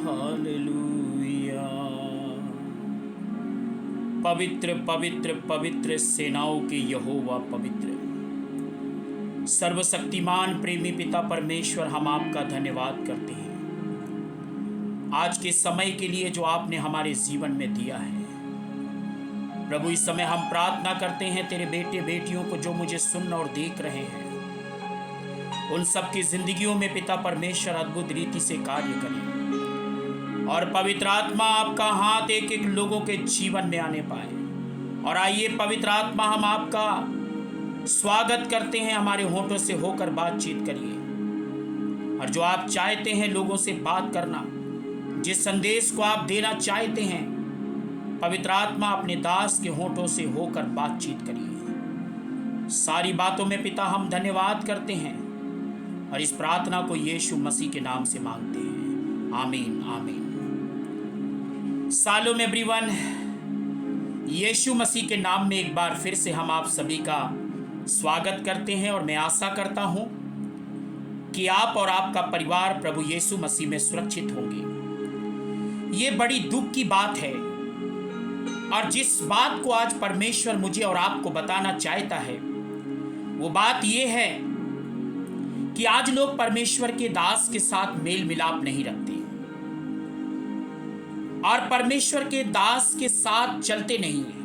Hallelujah. पवित्र पवित्र पवित्र सेनाओं के यहोवा पवित्र, सर्वशक्तिमान प्रेमी पिता परमेश्वर, हम आपका धन्यवाद करते हैं आज के समय के लिए जो आपने हमारे जीवन में दिया है। प्रभु, इस समय हम प्रार्थना करते हैं तेरे बेटे बेटियों को जो मुझे सुन और देख रहे हैं, उन सबकी जिंदगियों में पिता परमेश्वर अद्भुत रीति से कार्य करें और पवित्र आत्मा आपका हाथ एक एक लोगों के जीवन में आने पाए। और आइए पवित्र आत्मा, हम आपका स्वागत करते हैं, हमारे होठों से होकर बातचीत करिए। और जो आप चाहते हैं लोगों से बात करना, जिस संदेश को आप देना चाहते हैं, पवित्र आत्मा अपने दास के होठों से होकर बातचीत करिए। सारी बातों में पिता हम धन्यवाद करते हैं और इस प्रार्थना को यीशु मसीह के नाम से मांगते हैं, आमीन आमीन। सालों में एवरीवन, यीशु मसीह के नाम में एक बार फिर से हम आप सभी का स्वागत करते हैं और मैं आशा करता हूं कि आप और आपका परिवार प्रभु यीशु मसीह में सुरक्षित होंगे। ये बड़ी दुख की बात है और जिस बात को आज परमेश्वर मुझे और आपको बताना चाहता है वो बात ये है कि आज लोग परमेश्वर के दास के साथ मेल मिलाप नहीं रखते और परमेश्वर के दास के साथ चलते नहीं हैं।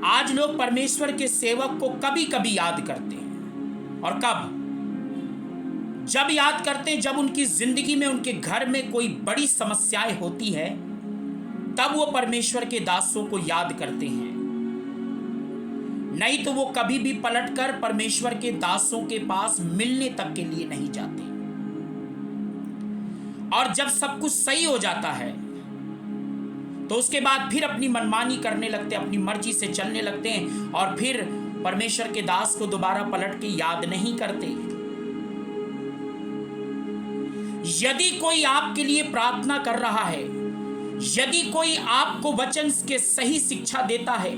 आज लोग परमेश्वर के सेवक को कभी कभी याद करते हैं, और कब? जब याद करते हैं जब उनकी जिंदगी में, उनके घर में कोई बड़ी समस्याएं होती है, तब वो परमेश्वर के दासों को याद करते हैं। नहीं तो वो कभी भी पलटकर परमेश्वर के दासों के पास मिलने तक के लिए नहीं जाते। और जब सब कुछ सही हो जाता है तो उसके बाद फिर अपनी मनमानी करने लगते, अपनी मर्जी से चलने लगते हैं और फिर परमेश्वर के दास को दोबारा पलट के याद नहीं करते। यदि कोई आपके लिए प्रार्थना कर रहा है, यदि कोई आपको वचन के सही शिक्षा देता है,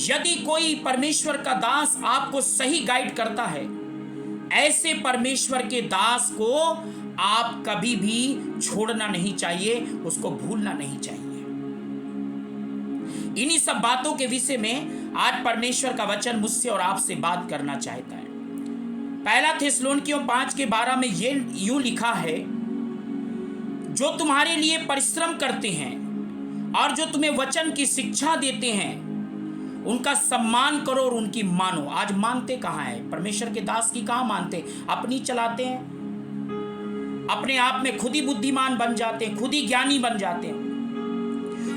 यदि कोई परमेश्वर का दास आपको सही गाइड करता है, ऐसे परमेश्वर के दास को आप कभी भी छोड़ना नहीं चाहिए, उसको भूलना नहीं चाहिए। इन्हीं सब बातों के विषय में आज परमेश्वर का वचन मुझसे और आपसे बात करना चाहता है। पहला थिस्सलुनीकियों 5:12 में ये यूं लिखा है, जो तुम्हारे लिए परिश्रम करते हैं और जो तुम्हें वचन की शिक्षा देते हैं, उनका सम्मान करो और उनकी मानो। आज मानते कहाँ है? परमेश्वर के दास की कहाँ मानते? अपनी चलाते हैं, अपने आप में खुद ही बुद्धिमान बन जाते हैं, खुद ही ज्ञानी बन जाते हैं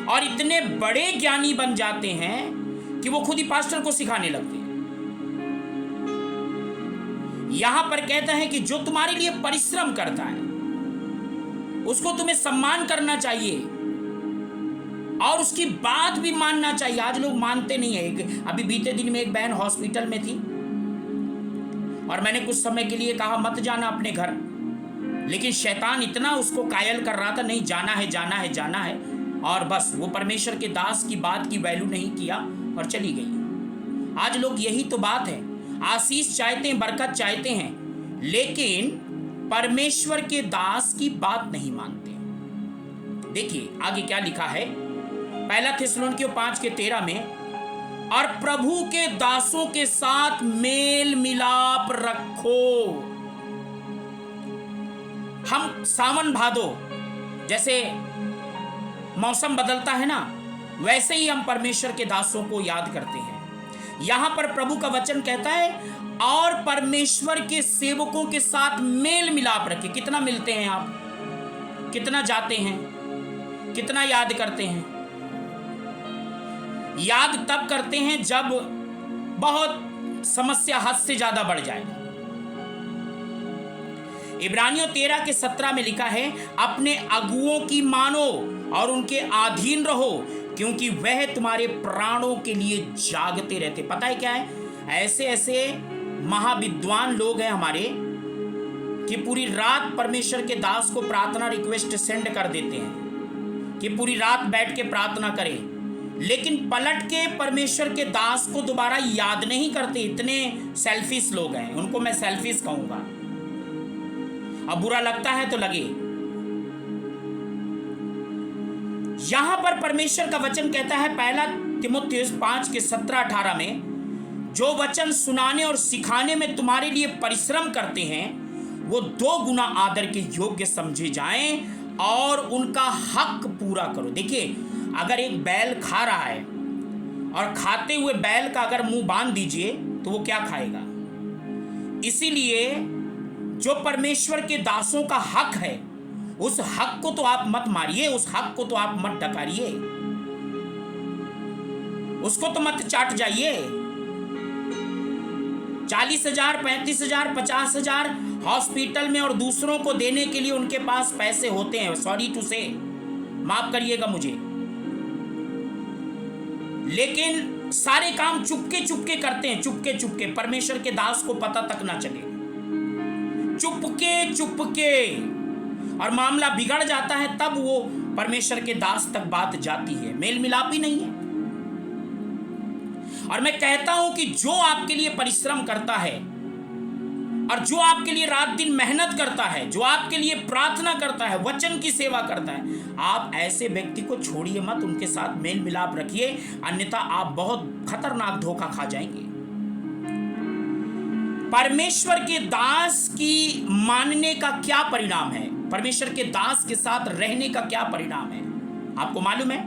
और इतने बड़े ज्ञानी बन जाते हैं कि वो खुद ही पास्टर को सिखाने लगते हैं। यहां पर कहता है कि जो तुम्हारे लिए परिश्रम करता है उसको तुम्हें सम्मान करना चाहिए और उसकी बात भी मानना चाहिए। आज लोग मानते नहीं है। अभी बीते दिन में एक बहन हॉस्पिटल में थी और मैंने कुछ समय के लिए कहा मत जाना अपने घर, लेकिन शैतान इतना उसको कायल कर रहा था, नहीं जाना है जाना है जाना है, और बस वो परमेश्वर के दास की बात की वैल्यू नहीं किया और चली गई। आज लोग यही तो बात है, आशीष चाहते हैं, बरकत चाहते हैं, लेकिन परमेश्वर के दास की बात नहीं मानते। देखिए आगे क्या लिखा है, पहला थिस्सलुनीकियों 5:13 में, और प्रभु के दासों के साथ मेल मिलाप रखो। हम सावन भादो जैसे मौसम बदलता है ना, वैसे ही हम परमेश्वर के दासों को याद करते हैं। यहां पर प्रभु का वचन कहता है, और परमेश्वर के सेवकों के साथ मेल मिलाप रखे। कितना मिलते हैं आप? कितना जाते हैं? कितना याद करते हैं? याद तब करते हैं जब बहुत समस्या हद से ज्यादा बढ़ जाए। इब्रानियों 13:17 में लिखा है, अपने अगुओं की मानो और उनके अधीन रहो, क्योंकि वह तुम्हारे प्राणों के लिए जागते रहते। पता है क्या है? ऐसे ऐसे महाविद्वान लोग हैं हमारे कि पूरी रात परमेश्वर के दास को प्रार्थना रिक्वेस्ट सेंड कर देते हैं कि पूरी रात बैठ के प्रार्थना करें, लेकिन पलट के परमेश्वर के दास को दोबारा याद नहीं करते। इतने सेल्फिश लोग हैं, उनको मैं सेल्फिश कहूंगा। अब बुरा लगता है तो लगे। यहां पर परमेश्वर का वचन कहता है, पहला तीमुथियुस 5 के 17-18 में, जो वचन सुनाने और सिखाने में तुम्हारे लिए परिश्रम करते हैं वो 2 गुना आदर के योग्य समझे जाएं और उनका हक पूरा करो। देखिए, अगर एक बैल खा रहा है और खाते हुए बैल का अगर मुंह बांध दीजिए तो वो क्या खाएगा? इसीलिए जो परमेश्वर के दासों का हक है, उस हक को तो आप मत मारिए, उस हक को तो आप मत डकारिए, उसको तो मत चाट जाइए। 40,000, 35,000, 50,000 हॉस्पिटल में और दूसरों को देने के लिए उनके पास पैसे होते हैं, सॉरी टू से, माफ करिएगा मुझे, लेकिन सारे काम चुपके चुपके करते हैं, चुपके चुपके, परमेश्वर के दास को पता तक ना चले, चुपके चुपके, और मामला बिगड़ जाता है, तब वो परमेश्वर के दास तक बात जाती है, मेल मिलाप ही नहीं है। और मैं कहता हूं कि जो आपके लिए परिश्रम करता है और जो आपके लिए रात दिन मेहनत करता है, जो आपके लिए प्रार्थना करता है, वचन की सेवा करता है, आप ऐसे व्यक्ति को छोड़िए मत, उनके साथ मेल मिलाप रखिए, अन्यथा आप बहुत खतरनाक धोखा खा जाएंगे। परमेश्वर के दास की मानने का क्या परिणाम है? परमेश्वर के दास के साथ रहने का क्या परिणाम है? आपको मालूम है,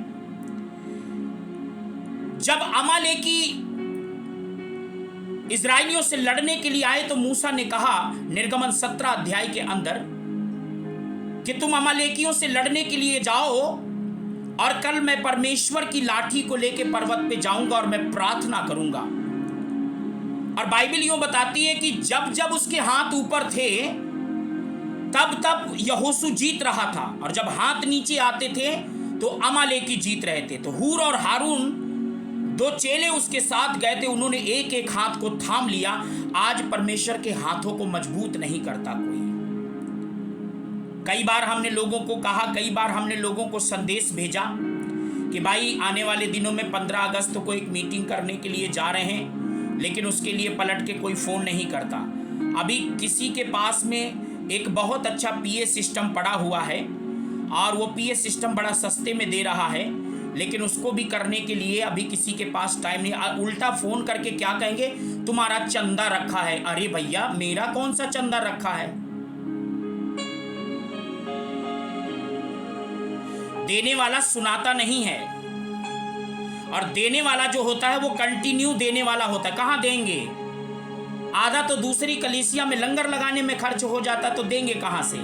जब अमालेकी इजराइलियों से लड़ने के लिए आए तो मूसा ने कहा निर्गमन 17 अध्याय के अंदर कि तुम अमालेकियों से लड़ने के लिए जाओ और कल मैं परमेश्वर की लाठी को लेकर पर्वत पे जाऊंगा और मैं प्रार्थना करूंगा। और बाइबल यूं बताती है कि जब जब उसके हाथ ऊपर थे तब तब यहोशू जीत रहा था, और जब हाथ नीचे आते थे तो अमालेकी जीत रहे थे। तो हूर और हारून 2 चेले उसके साथ गए थे, उन्होंने एक एक हाथ को थाम लिया। आज परमेश्वर के हाथों को मजबूत नहीं करता कोई। कई बार हमने लोगों को कहा, कई बार हमने लोगों को संदेश भेजा कि भाई आने वाले दिनों में 15 अगस्त को एक मीटिंग करने के लिए जा रहे हैं, लेकिन उसके लिए पलट के कोई फ़ोन नहीं करता। अभी किसी के पास में एक बहुत अच्छा पीए सिस्टम पड़ा हुआ है और वो पीए सिस्टम बड़ा सस्ते में दे रहा है, लेकिन उसको भी करने के लिए अभी किसी के पास टाइम नहीं। उल्टा फ़ोन करके क्या कहेंगे, तुम्हारा चंदा रखा है। अरे भैया, मेरा कौन सा चंदा रखा है? देने वाला सुनाता नहीं है, और देने वाला जो होता है वो कंटिन्यू देने वाला होता है। कहाँ देंगे? आधा तो दूसरी कलीसिया में लंगर लगाने में खर्च हो जाता, तो देंगे कहाँ से?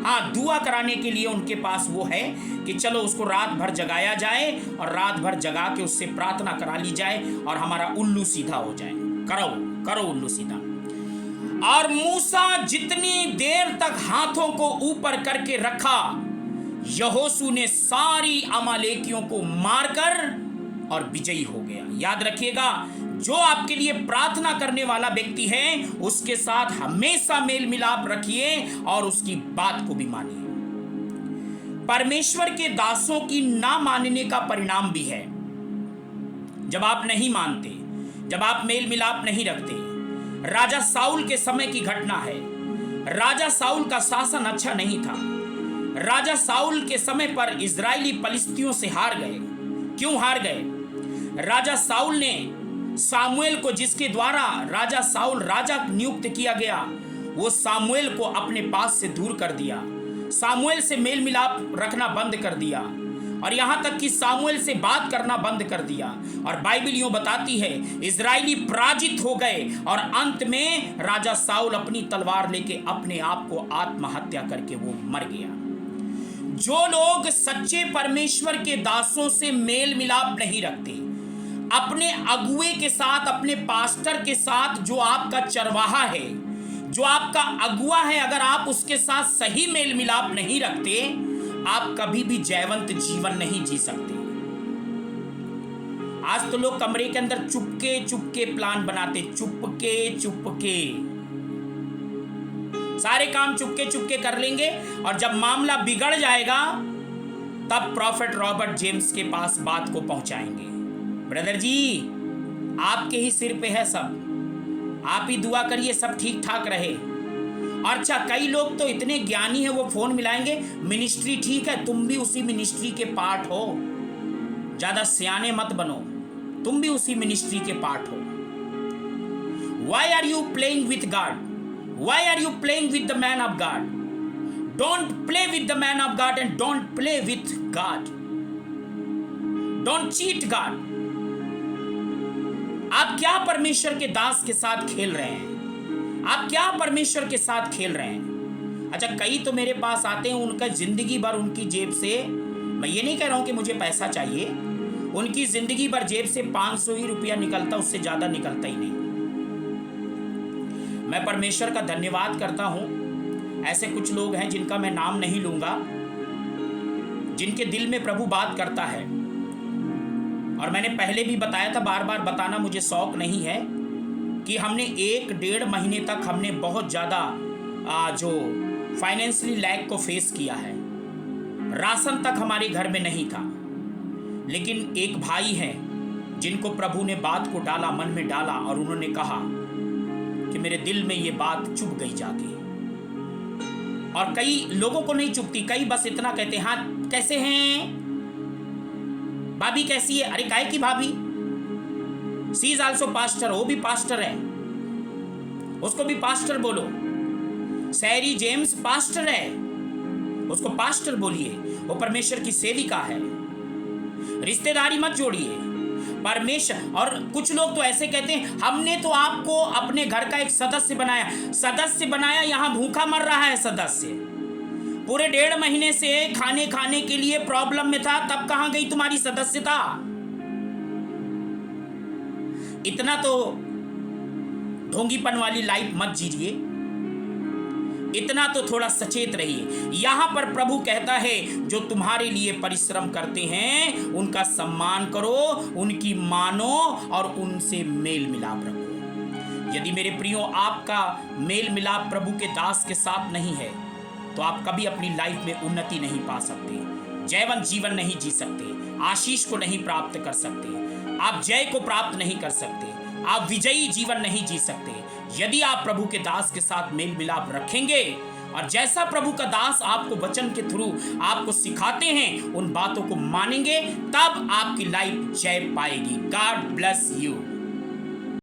हाँ, दुआ कराने के लिए उनके पास वो है कि चलो उसको रात भर जगाया जाए और रात भर जगा के उससे प्रार्थना करा ली जाए और हमारा उल्लू सीधा हो जाए। करो करो उल्लू सीधा। और मूसा जितनी देर तक हाथों को ऊपर करके रखा, यहोशू ने सारी अमालेकियों को मारकर और विजयी हो गया। याद रखिएगा, जो आपके लिए प्रार्थना करने वाला व्यक्ति है उसके साथ हमेशा मेल मिलाप रखिए और उसकी बात को भी मानिए। परमेश्वर के दासों की ना मानने का परिणाम भी है। जब आप नहीं मानते, जब आप मेल मिलाप नहीं रखते। राजा साउल के समय की घटना है। राजा साउल का शासन अच्छा नहीं था। राजा साउल के समय पर इजरायली पलिस्तियों से हार गए। क्यों हार गए? राजा साउल ने सामुएल को, जिसके द्वारा राजा साउल राजा नियुक्त किया गया, वो सामुएल को अपने पास से दूर कर दिया। सामुएल से मेल मिलाप रखना बंद कर दिया और यहां तक कि सामुएल से बात करना बंद कर दिया। और बाइबल यूं बताती है इजरायली पराजित हो गए और अंत में राजा साउल अपनी तलवार लेके अपने आप को आत्महत्या करके वो मर गया। जो लोग सच्चे परमेश्वर के दासों से मेल मिलाप नहीं रखते, अपने अगुए के साथ, अपने पास्टर के साथ, जो आपका चरवाहा है, जो आपका अगुआ है, अगर आप उसके साथ सही मेल मिलाप नहीं रखते, आप कभी भी जयवंत जीवन नहीं जी सकते। आज तो लोग कमरे के अंदर चुपके चुपके प्लान बनाते, चुपके चुपके सारे काम चुपके चुपके कर लेंगे, और जब मामला बिगड़ जाएगा तब प्रॉफेट रॉबर्ट जेम्स के पास बात को पहुंचाएंगे। ब्रदर जी, आपके ही सिर पे है सब, आप ही दुआ करिए सब ठीक ठाक रहे। और अच्छा, कई लोग तो इतने ज्ञानी है वो फोन मिलाएंगे, मिनिस्ट्री ठीक है, तुम भी उसी मिनिस्ट्री के पार्ट हो, ज्यादा सियाने मत बनो, तुम भी उसी मिनिस्ट्री के पार्ट हो। Why are you playing with God? Why are you playing with the man of God? Don't play with the man of God and don't play with God. Don't cheat God. आप क्या परमेश्वर के दास के साथ खेल रहे हैं? आप क्या परमेश्वर के साथ खेल रहे हैं? अच्छा, कई तो मेरे पास आते हैं, उनका जिंदगी भर उनकी जेब से, मैं ये नहीं कह रहा हूं कि मुझे पैसा चाहिए, उनकी जिंदगी भर जेब से 500 ही रुपया निकलता, उससे ज्यादा निकलता ही नहीं। मैं परमेश्वर का धन्यवाद करता हूं, ऐसे कुछ लोग हैं जिनका मैं नाम नहीं लूंगा, जिनके दिल में प्रभु बात करता है। और मैंने पहले भी बताया था, बार बार बताना मुझे शौक नहीं है, कि हमने 1-1.5 महीने तक हमने बहुत ज़्यादा जो फाइनेंशियली लैग को फेस किया है। राशन तक हमारे घर में नहीं था, लेकिन एक भाई है जिनको प्रभु ने बात को डाला, मन में डाला, और उन्होंने कहा कि मेरे दिल में ये बात चुभ गई जाके। और कई लोगों को नहीं चुभती, कई बस इतना कहते हैं, हाँ कैसे हैं भाभी, कैसी है? अरे काहे की भाभी, सी इज आल्सो पास्टर, वो भी पास्टर है, उसको भी पास्टर बोलो। सैरी जेम्स पास्टर है, उसको पास्टर बोलिए, वो परमेश्वर की सेविका है। रिश्तेदारी मत जोड़िए, परमेश्वर। और कुछ लोग तो ऐसे कहते हैं, हमने तो आपको अपने घर का एक सदस्य बनाया, यहां भूखा मर रहा है सदस्य, पूरे 1.5 महीने से खाने के लिए प्रॉब्लम में था, तब कहां गई तुम्हारी सदस्यता? इतना तो ढोंगीपन वाली लाइफ मत जीजिए, इतना तो थोड़ा सचेत रहिए। यहां पर प्रभु कहता है, जो तुम्हारे लिए परिश्रम करते हैं उनका सम्मान करो, उनकी मानो और उनसे मेल मिलाप रखो। यदि मेरे प्रियो आपका मेल मिलाप प्रभु के दास के साथ नहीं है, तो आप कभी अपनी लाइफ में उन्नति नहीं पा सकते, जयवंत जीवन नहीं जी सकते, आशीष को नहीं प्राप्त कर सकते, आप जय को प्राप्त नहीं कर सकते, आप विजयी जीवन नहीं जी सकते। यदि आप प्रभु के दास के साथ मेल मिलाप रखेंगे और जैसा प्रभु का दास आपको वचन के थ्रू आपको सिखाते हैं, उन बातों को मानेंगे, तब आपकी लाइफ जय पाएगी। God bless you.